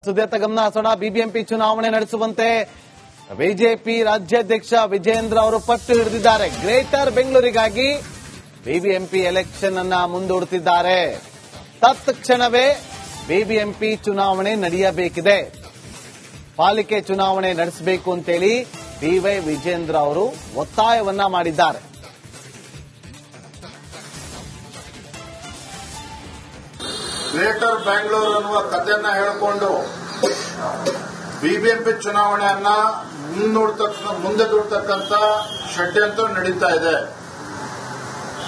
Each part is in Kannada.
ಸುದ್ದಿಯತ್ತ ಗಮನ ಹರಿಸೋಣ. ಬಿಬಿಎಂಪಿ ಚುನಾವಣೆ ನಡೆಸುವಂತೆ ಬಿಜೆಪಿ ರಾಜ್ಯಾಧ್ಯಕ್ಷ ವಿಜೇಂದ್ರ ಅವರು ಪಟ್ಟು ಹಿಡಿದಿದ್ದಾರೆ. ಗ್ರೇಟರ್ ಬೆಂಗಳೂರಿಗಾಗಿ ಬಿಬಿಎಂಪಿ ಎಲೆಕ್ಷನ್ ಅನ್ನ ಮುಂದೂಡುತ್ತಿದ್ದಾರೆ. ತತ್ಕ್ಷಣವೇ ಬಿಬಿಎಂಪಿ ಚುನಾವಣೆ ನಡೆಯಬೇಕಿದೆ. ಪಾಲಿಕೆ ಚುನಾವಣೆ ನಡೆಸಬೇಕು ಅಂತೇಳಿ ಬಿವೈ ವಿಜೇಂದ್ರ ಅವರು ಒತ್ತಾಯವನ್ನ ಮಾಡಿದ್ದಾರೆ. ಗ್ರೇಟರ್ ಬ್ಯಾಂಗ್ಳೂರ್ ಅನ್ನುವ ಕಥೆಯನ್ನ ಹೇಳಿಕೊಂಡು ಬಿಬಿಎಂಪಿ ಚುನಾವಣೆಯನ್ನ ಮುಂದೆ ದೂಡ್ತಕ್ಕಂಥ ಷಡ್ಯಂತ್ರ ನಡೀತಾ ಇದೆ.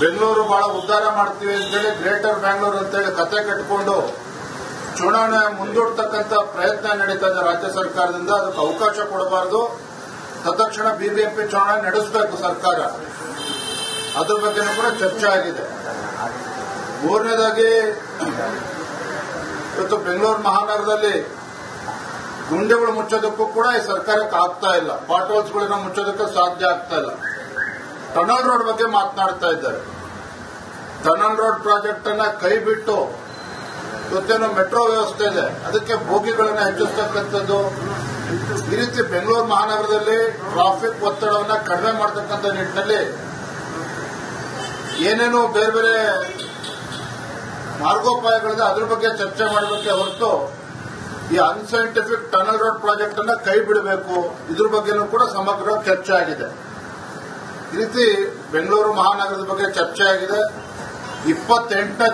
ಬೆಂಗಳೂರು ಬಹಳ ಉದ್ಧಾರ ಮಾಡ್ತೀವಿ ಅಂತೇಳಿ ಗ್ರೇಟರ್ ಬ್ಯಾಂಗ್ಳೂರ್ ಅಂತೇಳಿ ಕತೆ ಕಟ್ಟಿಕೊಂಡು ಚುನಾವಣೆ ಮುಂದೂಡ್ತಕ್ಕಂಥ ಪ್ರಯತ್ನ ನಡೀತಾ ಇದೆ ರಾಜ್ಯ ಸರ್ಕಾರದಿಂದ. ಅದಕ್ಕೆ ಅವಕಾಶ ಕೊಡಬಾರದು. ತತ್ಕ್ಷಣ ಬಿಬಿಎಂಪಿ ಚುನಾವಣೆ ನಡೆಸಬೇಕು ಸರ್ಕಾರ. ಅದ್ರ ಬಗ್ಗೆನೂ ಕೂಡ ಚರ್ಚೆ ಆಗಿದೆ. ಮೂರನೇದಾಗಿ ಇವತ್ತು ಬೆಂಗಳೂರು ಮಹಾನಗರದಲ್ಲಿ ಗುಂಡಿಗಳು ಮುಚ್ಚೋದಕ್ಕೂ ಕೂಡ ಈ ಸರ್ಕಾರಕ್ಕೆ ಆಗ್ತಾ ಇಲ್ಲ. ಪಾಟ್ಹೋಲ್ಸ್ಗಳನ್ನ ಮುಚ್ಚೋದಕ್ಕೆ ಸಾಧ್ಯ ಆಗ್ತಾ ಇಲ್ಲ. ಟನಲ್ ರೋಡ್ ಬಗ್ಗೆ ಮಾತನಾಡ್ತಾ ಇದ್ದಾರೆ. ಟನಲ್ ರೋಡ್ ಪ್ರಾಜೆಕ್ಟ್ ಅನ್ನ ಕೈ ಬಿಟ್ಟು ಇವತ್ತೇನು ಮೆಟ್ರೋ ವ್ಯವಸ್ಥೆ ಇದೆ, ಅದಕ್ಕೆ ಬೋಗಿಗಳನ್ನ ಹೆಚ್ಚಿಸ್ತಕ್ಕಂಥದ್ದು. ಈ ರೀತಿ ಬೆಂಗಳೂರು ಮಹಾನಗರದಲ್ಲಿ ಟ್ರಾಫಿಕ್ ಒತ್ತಡವನ್ನ ಕಡಿಮೆ ಮಾಡತಕ್ಕಂಥ ನಿಟ್ಟಿನಲ್ಲಿ ಏನೇನು ಬೇರೆ ಬೇರೆ ಮಾರ್ಗೋಪಾಯಗಳಿದೆ ಅದ್ರ ಬಗ್ಗೆ ಚರ್ಚೆ ಮಾಡಬೇಕೆ ಹೊರತು ಈ ಅನ್ಸೈಂಟಿಫಿಕ್ ಟನಲ್ ರೋಡ್ ಪ್ರಾಜೆಕ್ಟ್ ಅನ್ನ ಕೈ ಬಿಡಬೇಕು. ಇದ್ರ ಬಗ್ಗೆನೂ ಕೂಡ ಸಮಗ್ರ ಚರ್ಚೆ ಆಗಿದೆ. ಈ ರೀತಿ ಬೆಂಗಳೂರು ಮಹಾನಗರದ ಬಗ್ಗೆ ಚರ್ಚೆ ಆಗಿದೆ. 28ನೇ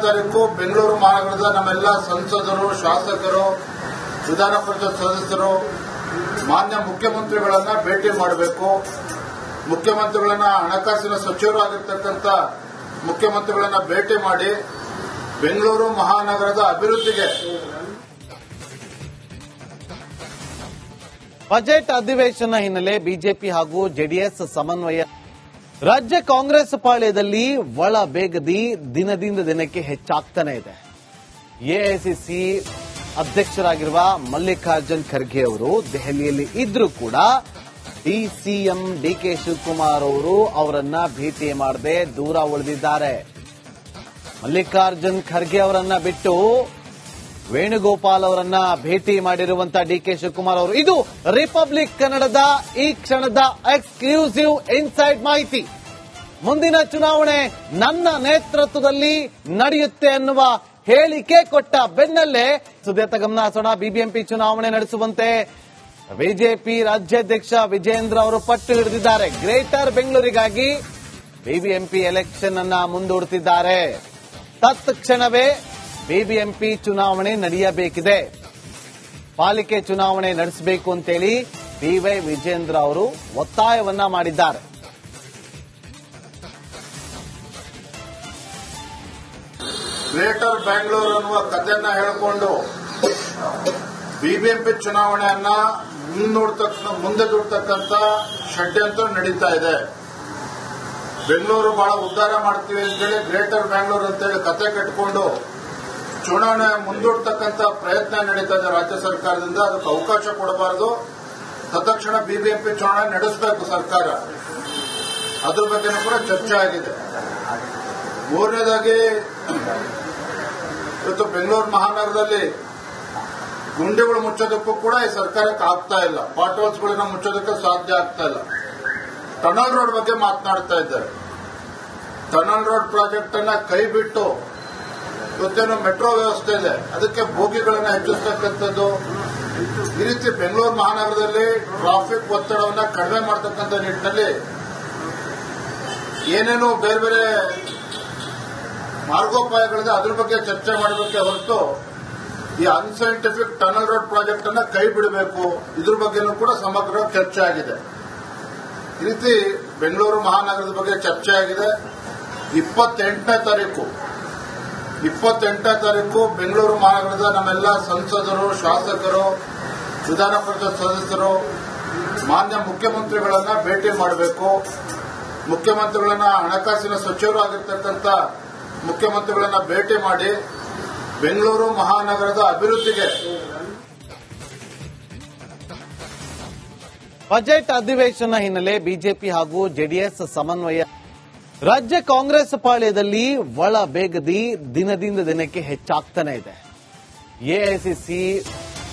ತಾರೀಕು ಬೆಂಗಳೂರು ಮಹಾನಗರದ ನಮ್ಮೆಲ್ಲ ಸಂಸದರು, ಶಾಸಕರು, ವಿಧಾನ ಪರಿಷತ್ ಸದಸ್ಯರು ಮಾನ್ಯ ಮುಖ್ಯಮಂತ್ರಿಗಳನ್ನ ಭೇಟಿ ಮಾಡಬೇಕು. ಮುಖ್ಯಮಂತ್ರಿಗಳನ್ನ ಹಣಕಾಸಿನ ಸಚಿವರು ಆಗಿರ್ತಕ್ಕಂಥ ಮುಖ್ಯಮಂತ್ರಿಗಳನ್ನ ಭೇಟಿ ಮಾಡಿ ಬೆಂಗಳೂರು ಮಹಾನಗರದ ಅಭಿವೃದ್ಧಿಗೆ ಬಜೆಟ್ ಅಧಿವೇಶನ ಹಿನ್ನೆಲೆ ಬಿಜೆಪಿ ಹಾಗೂ ಜೆಡಿಎಸ್ ಸಮನ್ವಯ. ರಾಜ್ಯ ಕಾಂಗ್ರೆಸ್ ಪಾಳ್ಯದಲ್ಲಿ ಒಳ ಬೇಗದಿ ದಿನದಿಂದ ದಿನಕ್ಕೆ ಹೆಚ್ಚಾಗ್ತಾನೆ ಇದೆ. ಎಐಸಿಸಿ ಅಧ್ಯಕ್ಷರಾಗಿರುವ ಮಲ್ಲಿಕಾರ್ಜುನ್ ಖರ್ಗೆ ಅವರು ದೆಹಲಿಯಲ್ಲಿ ಇದ್ರೂ ಕೂಡ ಸಿಎಂ ಡಿಕೆ ಶಿವಕುಮಾರ್ ಅವರು ಅವರನ್ನ ಭೇಟಿ ಮಾಡದೆ ದೂರ ಉಳಿದಿದ್ದಾರೆ. ಮಲ್ಲಿಕಾರ್ಜುನ್ ಖರ್ಗೆ ಅವರನ್ನ ಬಿಟ್ಟು ವೇಣುಗೋಪಾಲ್ ಅವರನ್ನ ಭೇಟಿ ಮಾಡಿರುವಂತಹ ಡಿಕೆ ಶಿವಕುಮಾರ್ ಅವರು. ಇದು ರಿಪಬ್ಲಿಕ್ ಕನ್ನಡದ ಈ ಕ್ಷಣದ ಎಕ್ಸ್ಕ್ಲೂಸಿವ್ ಇನ್ಸೈಡ್ ಮಾಹಿತಿ. ಮುಂದಿನ ಚುನಾವಣೆ ನನ್ನ ನೇತೃತ್ವದಲ್ಲಿ ನಡೆಯುತ್ತೆ ಅನ್ನುವ ಹೇಳಿಕೆ ಕೊಟ್ಟ ಬೆನ್ನಲ್ಲೇ ಸುದ್ದಿಯತ್ತ ಗಮನ ಹರಿಸೋಣ. ಬಿಬಿಎಂಪಿ ಚುನಾವಣೆ ನಡೆಸುವಂತೆ ಬಿಜೆಪಿ ರಾಜ್ಯಾಧ್ಯಕ್ಷ ವಿಜೇಂದ್ರ ಅವರು ಪಟ್ಟು ಹಿಡಿದಿದ್ದಾರೆ. ಗ್ರೇಟರ್ ಬೆಂಗಳೂರಿಗಾಗಿ ಬಿಬಿಎಂಪಿ ಎಲೆಕ್ಷನ್ ಅನ್ನ ಮುಂದೂಡುತ್ತಿದ್ದಾರೆ. ತತ್ಕ್ಷಣವೇ ಬಿಬಿಎಂಪಿ ಚುನಾವಣೆ ನಡೆಯಬೇಕಿದೆ. ಪಾಲಿಕೆ ಚುನಾವಣೆ ನಡೆಸಬೇಕು ಅಂತೇಳಿ ಬಿವೈ ವಿಜೇಂದ್ರ ಅವರು ಒತ್ತಾಯವನ್ನ ಮಾಡಿದ್ದಾರೆ. ಗ್ರೇಟರ್ ಬ್ಯಾಂಗ್ಳೂರ್ ಅನ್ನುವ ಕಥೆಯನ್ನ ಹೇಳಿಕೊಂಡು ಬಿಬಿಎಂಪಿ ಚುನಾವಣೆಯನ್ನ ಮುಂದೆ ದೂಡ್ತಕ್ಕಂಥ ಷಡ್ಯಂತ್ರ ನಡೀತಾ ಇದೆ. ಬೆಂಗಳೂರು ಬಹಳ ಉದ್ಧಾರ ಮಾಡ್ತೀವಿ ಅಂತೇಳಿ ಗ್ರೇಟರ್ ಬ್ಯಾಂಗ್ಳೂರ್ ಅಂತೇಳಿ ಕತೆ ಕಟ್ಟಿಕೊಂಡು ಚುನಾವಣೆ ಮುಂದೂಡ್ತಕ್ಕಂಥ ಪ್ರಯತ್ನ ನಡೀತಾ ಇದೆ ರಾಜ್ಯ ಸರ್ಕಾರದಿಂದ. ಅದಕ್ಕೆ ಅವಕಾಶ ಕೊಡಬಾರದು. ತತ್ಕ್ಷಣ ಬಿಬಿಎಂಪಿ ಚುನಾವಣೆ ನಡೆಸಬೇಕು ಸರ್ಕಾರ. ಅದ್ರ ಬಗ್ಗೆನೂ ಕೂಡ ಚರ್ಚೆ ಆಗಿದೆ. ಮೂರನೇದಾಗಿ ಇವತ್ತು ಬೆಂಗಳೂರು ಮಹಾನಗರದಲ್ಲಿ ಗುಂಡಿಗಳು ಮುಚ್ಚೋದಕ್ಕೂ ಕೂಡ ಈ ಸರ್ಕಾರಕ್ಕೆ ಆಗ್ತಾ ಇಲ್ಲ. ಪಾಟ್ಹೋಲ್ಸ್ಗಳನ್ನ ಮುಚ್ಚೋದಕ್ಕೆ ಸಾಧ್ಯ ಆಗ್ತಾ ಇಲ್ಲ. ಟನಲ್ ರೋಡ್ ಬಗ್ಗೆ ಮಾತನಾಡ್ತಾ ಇದ್ದಾರೆ. ಟನಲ್ ರೋಡ್ ಪ್ರಾಜೆಕ್ಟ್ ಅನ್ನ ಕೈ ಬಿಟ್ಟು ಇವತ್ತೇನು ಮೆಟ್ರೋ ವ್ಯವಸ್ಥೆ ಇದೆ, ಅದಕ್ಕೆ ಬೋಗಿಗಳನ್ನ ಹೆಚ್ಚಿಸ್ತಕ್ಕಂಥದ್ದು. ಈ ರೀತಿ ಬೆಂಗಳೂರು ಮಹಾನಗರದಲ್ಲಿ ಟ್ರಾಫಿಕ್ ಒತ್ತಡವನ್ನ ಕಡಿಮೆ ಮಾಡತಕ್ಕಂಥ ನಿಟ್ಟಿನಲ್ಲಿ ಏನೇನು ಬೇರೆ ಬೇರೆ ಮಾರ್ಗೋಪಾಯಗಳಿದೆ ಅದ್ರ ಬಗ್ಗೆ ಚರ್ಚೆ ಮಾಡಬೇಕೆ ಹೊರತು ಈ ಅನ್ಸೈಂಟಿಫಿಕ್ ಟನಲ್ ರೋಡ್ ಪ್ರಾಜೆಕ್ಟ್ ಅನ್ನ ಕೈ ಬಿಡಬೇಕು. ಇದ್ರ ಬಗ್ಗೆನೂ ಕೂಡ ಸಮಗ್ರ ಚರ್ಚೆ ಆಗಿದೆ. ಈ ರೀತಿ ಬೆಂಗಳೂರು ಮಹಾನಗರದ ಬಗ್ಗೆ ಚರ್ಚೆ ಆಗಿದೆ. 28ನೇ ತಾರೀಕು ಬೆಂಗಳೂರು ಮಹಾನಗರದ ನಮ್ಮೆಲ್ಲ ಸಂಸದರು, ಶಾಸಕರು, ವಿಧಾನ ಪರಿಷತ್ ಸದಸ್ಯರು ಮಾನ್ಯ ಮುಖ್ಯಮಂತ್ರಿಗಳನ್ನ ಭೇಟಿ ಮಾಡಬೇಕು. ಮುಖ್ಯಮಂತ್ರಿಗಳನ್ನ ಹಣಕಾಸಿನ ಸಚಿವರು ಆಗಿರ್ತಕ್ಕಂಥ ಮುಖ್ಯಮಂತ್ರಿಗಳನ್ನ ಭೇಟಿ ಮಾಡಿ ಬೆಂಗಳೂರು ಮಹಾನಗರದ ಅಭಿವೃದ್ಧಿಗೆ ಬಜೆಟ್ ಅಧಿವೇಶನ ಹಿನ್ನೆಲೆ ಬಿಜೆಪಿ ಹಾಗೂ ಜೆಡಿಎಸ್ ಸಮನ್ವಯ. ರಾಜ್ಯ ಕಾಂಗ್ರೆಸ್ ಪಾಳ್ಯದಲ್ಲಿ ಒಳ ಬೇಗದಿ ದಿನದಿಂದ ದಿನಕ್ಕೆ ಹೆಚ್ಚಾಗ್ತಾನೆ ಇದೆ. ಎಐಸಿಸಿ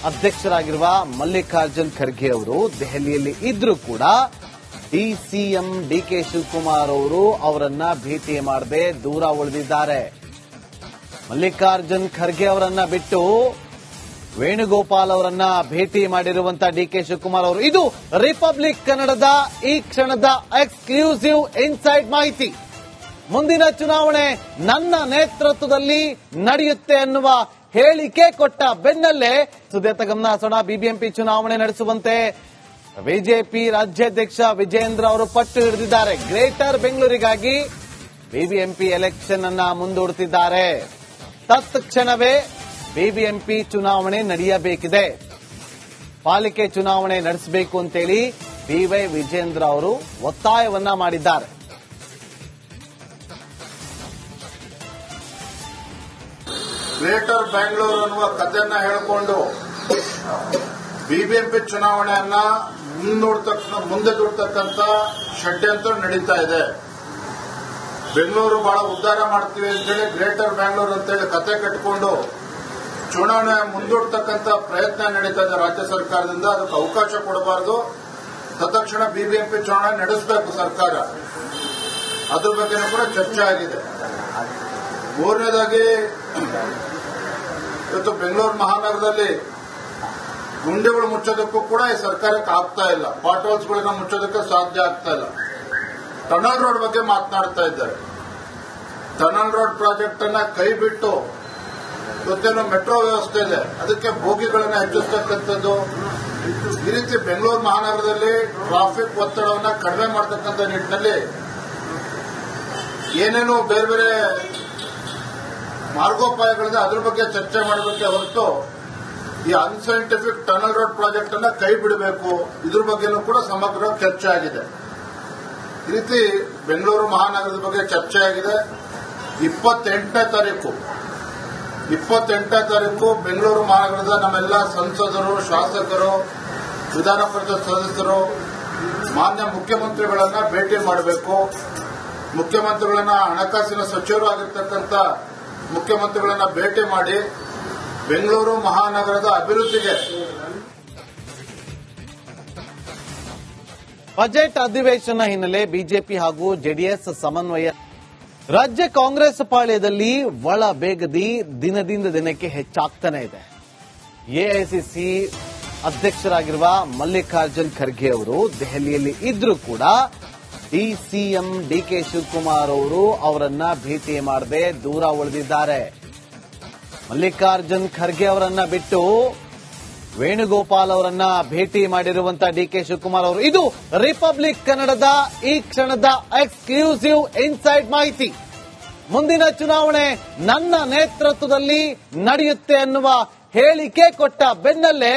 ಅಧ್ಯಕ್ಷರಾಗಿರುವ ಮಲ್ಲಿಕಾರ್ಜುನ್ ಖರ್ಗೆ ಅವರು ದೆಹಲಿಯಲ್ಲಿ ಇದ್ರೂ ಕೂಡ ಡಿಸಿಎಂ ಡಿಕೆ ಶಿವಕುಮಾರ್ ಅವರು ಅವರನ್ನ ಭೇಟಿ ಮಾಡದೆ ದೂರ ಉಳಿದಿದ್ದಾರೆ. ಮಲ್ಲಿಕಾರ್ಜುನ್ ಖರ್ಗೆ ಅವರನ್ನ ಬಿಟ್ಟು ವೇಣುಗೋಪಾಲ್ ಅವರನ್ನ ಭೇಟಿ ಮಾಡಿರುವಂತಹ ಡಿಕೆ ಶಿವಕುಮಾರ್ ಅವರು. ಇದು ರಿಪಬ್ಲಿಕ್ ಕನ್ನಡದ ಈ ಕ್ಷಣದ ಎಕ್ಸ್ಕ್ಲೂಸಿವ್ ಇನ್ಸೈಡ್ ಮಾಹಿತಿ. ಮುಂದಿನ ಚುನಾವಣೆ ನನ್ನ ನೇತೃತ್ವದಲ್ಲಿ ನಡೆಯುತ್ತೆ ಅನ್ನುವ ಹೇಳಿಕೆ ಕೊಟ್ಟ ಬೆನ್ನಲ್ಲೇ ಸುದ್ದಿಯತ್ತ ಗಮನ ಹರಿಸೋಣ. ಬಿಬಿಎಂಪಿ ಚುನಾವಣೆ ನಡೆಸುವಂತೆ ಬಿಜೆಪಿ ರಾಜ್ಯಾಧ್ಯಕ್ಷ ವಿಜೇಂದ್ರ ಅವರು ಪಟ್ಟು ಹಿಡಿದಿದ್ದಾರೆ. ಗ್ರೇಟರ್ ಬೆಂಗಳೂರಿಗಾಗಿ ಬಿಬಿಎಂಪಿ ಎಲೆಕ್ಷನ್ ಅನ್ನ ಮುಂದೂಡುತ್ತಿದ್ದಾರೆ. ತತ್ಕ್ಷಣವೇ ಬಿಬಿಎಂಪಿ ಚುನಾವಣೆ ನಡೆಯಬೇಕಿದೆ, ಪಾಲಿಕೆ ಚುನಾವಣೆ ನಡೆಸಬೇಕು ಅಂತೇಳಿ ಬಿವೈ ವಿಜೇಂದ್ರ ಅವರು ಒತ್ತಾಯವನ್ನ ಮಾಡಿದ್ದಾರೆ. ಗ್ರೇಟರ್ ಬ್ಯಾಂಗ್ಳೂರ್ ಅನ್ನುವ ಕಥೆಯನ್ನ ಹೇಳಿಕೊಂಡು ಬಿಬಿಎಂಪಿ ಚುನಾವಣೆಯನ್ನ ಮುಂದೆ ದೂಡ್ತಕ್ಕಂಥ ಷಡ್ಯಂತ್ರ ನಡೀತಾ ಇದೆ. ಬೆಂಗಳೂರು ಬಹಳ ಉದ್ಧಾರ ಮಾಡ್ತೀವಿ ಅಂತೇಳಿ ಗ್ರೇಟರ್ ಬ್ಯಾಂಗ್ಳೂರ್ ಅಂತೇಳಿ ಕತೆ ಕಟ್ಟಿಕೊಂಡು ಚುನಾವಣೆ ಮುಂದೂಡ್ತಕ್ಕಂಥ ಪ್ರಯತ್ನ ನಡೀತಾ ಇದೆ ರಾಜ್ಯ ಸರ್ಕಾರದಿಂದ. ಅದಕ್ಕೆ ಅವಕಾಶ ಕೊಡಬಾರದು. ತತ್ಕ್ಷಣ ಬಿಬಿಎಂಪಿ ಚುನಾವಣೆ ನಡೆಸಬೇಕು ಸರ್ಕಾರ. ಅದ್ರ ಬಗ್ಗೆನೂ ಕೂಡ ಚರ್ಚೆ ಆಗಿದೆ. ಮೂರನೇದಾಗಿ ಇವತ್ತು ಬೆಂಗಳೂರು ಮಹಾನಗರದಲ್ಲಿ ಗುಂಡಿಗಳು ಮುಚ್ಚೋದಕ್ಕೂ ಕೂಡ ಈ ಸರ್ಕಾರಕ್ಕೆ ಆಗ್ತಾ ಇಲ್ಲ. ಪಾಟ್ಹೋಲ್ಸ್ಗಳನ್ನ ಮುಚ್ಚೋದಕ್ಕೆ ಸಾಧ್ಯ ಆಗ್ತಾ ಇಲ್ಲ. ಟನಲ್ ರೋಡ್ ಬಗ್ಗೆ ಮಾತನಾಡ್ತಾ ಇದ್ದಾರೆ. ಟನಲ್ ರೋಡ್ ಪ್ರಾಜೆಕ್ಟ್ ಅನ್ನ ಕೈ ಬಿಟ್ಟು ಇವತ್ತೇನು ಮೆಟ್ರೋ ವ್ಯವಸ್ಥೆ ಇದೆ, ಅದಕ್ಕೆ ಬೋಗಿಗಳನ್ನ ಹೆಚ್ಚಿಸ್ತಕ್ಕಂಥದ್ದು. ಈ ರೀತಿ ಬೆಂಗಳೂರು ಮಹಾನಗರದಲ್ಲಿ ಟ್ರಾಫಿಕ್ ಒತ್ತಡವನ್ನ ಕಡಿಮೆ ಮಾಡತಕ್ಕಂಥ ನಿಟ್ಟಿನಲ್ಲಿ ಏನೇನು ಬೇರೆ ಬೇರೆ ಮಾರ್ಗೋಪಾಯಗಳಿದೆ ಅದ್ರ ಬಗ್ಗೆ ಚರ್ಚೆ ಮಾಡಬೇಕೆ ಹೊರತು ಈ ಅನ್ಸೈಂಟಿಫಿಕ್ ಟನಲ್ ರೋಡ್ ಪ್ರಾಜೆಕ್ಟ್ ಅನ್ನ ಕೈ ಬಿಡಬೇಕು, ಇದ್ರ ಬಗ್ಗೆನೂ ಕೂಡ ಸಮಗ್ರ ಚರ್ಚೆ ಆಗಿದೆ. ಈ ರೀತಿ ಬೆಂಗಳೂರು ಮಹಾನಗರದ ಬಗ್ಗೆ ಚರ್ಚೆ ಆಗಿದೆ. 28ನೇ ತಾರೀಕು ಬೆಂಗಳೂರು ಮಹಾನಗರದ ನಮ್ಮೆಲ್ಲ ಸಂಸದರು, ಶಾಸಕರು, ವಿಧಾನ ಪರಿಷತ್ ಸದಸ್ಯರು ಮಾನ್ಯ ಮುಖ್ಯಮಂತ್ರಿಗಳನ್ನ ಭೇಟಿ ಮಾಡಬೇಕು. ಮುಖ್ಯಮಂತ್ರಿಗಳನ್ನ ಹಣಕಾಸಿನ ಸಚಿವರು ಆಗಿರ್ತಕ್ಕಂಥ ಮುಖ್ಯಮಂತ್ರಿಗಳನ್ನ ಭೇಟಿ ಮಾಡಿ ಬೆಂಗಳೂರು ಮಹಾನಗರದ ಅಭಿವೃದ್ಧಿಗೆ ಬಜೆಟ್ ಅಧಿವೇಶನ ಹಿನ್ನೆಲೆ ಬಿಜೆಪಿ ಹಾಗೂ ಜೆಡಿಎಸ್ ಸಮನ್ವಯ. ರಾಜ್ಯ ಕಾಂಗ್ರೆಸ್ ಪಾಳ್ಯದಲ್ಲಿ ಒಳ ಬೇಗದಿ ದಿನದಿಂದ ದಿನಕ್ಕೆ ಹೆಚ್ಚಾಗ್ತಾನೆ ಇದೆ. ಎಐಸಿಸಿ ಅಧ್ಯಕ್ಷರಾಗಿರುವ ಮಲ್ಲಿಕಾರ್ಜುನ್ ಖರ್ಗೆ ಅವರು ದೆಹಲಿಯಲ್ಲಿ ಇದ್ರೂ ಕೂಡ ಡಿಸಿಎಂ ಡಿಕೆ ಶಿವಕುಮಾರ್ ಅವರು ಅವರನ್ನ ಭೇಟಿ ಮಾಡದೆ ದೂರ ಉಳಿದಿದ್ದಾರೆ. ಮಲ್ಲಿಕಾರ್ಜುನ್ ಖರ್ಗೆ ಅವರನ್ನ ಬಿಟ್ಟು ವೇಣುಗೋಪಾಲ್ ಅವರನ್ನ ಭೇಟಿ ಮಾಡಿರುವಂತಹ ಡಿಕೆ ಶಿವಕುಮಾರ್ ಅವರು. ಇದು ರಿಪಬ್ಲಿಕ್ ಕನ್ನಡದ ಈ ಕ್ಷಣದ ಎಕ್ಸ್ಕ್ಲೂಸಿವ್ ಇನ್ಸೈಡ್ ಮಾಹಿತಿ. ಮುಂದಿನ ಚುನಾವಣೆ ನನ್ನ ನೇತೃತ್ವದಲ್ಲಿ ನಡೆಯುತ್ತೆ ಅನ್ನುವ ಹೇಳಿಕೆ ಕೊಟ್ಟ ಬೆನ್ನಲ್ಲೇ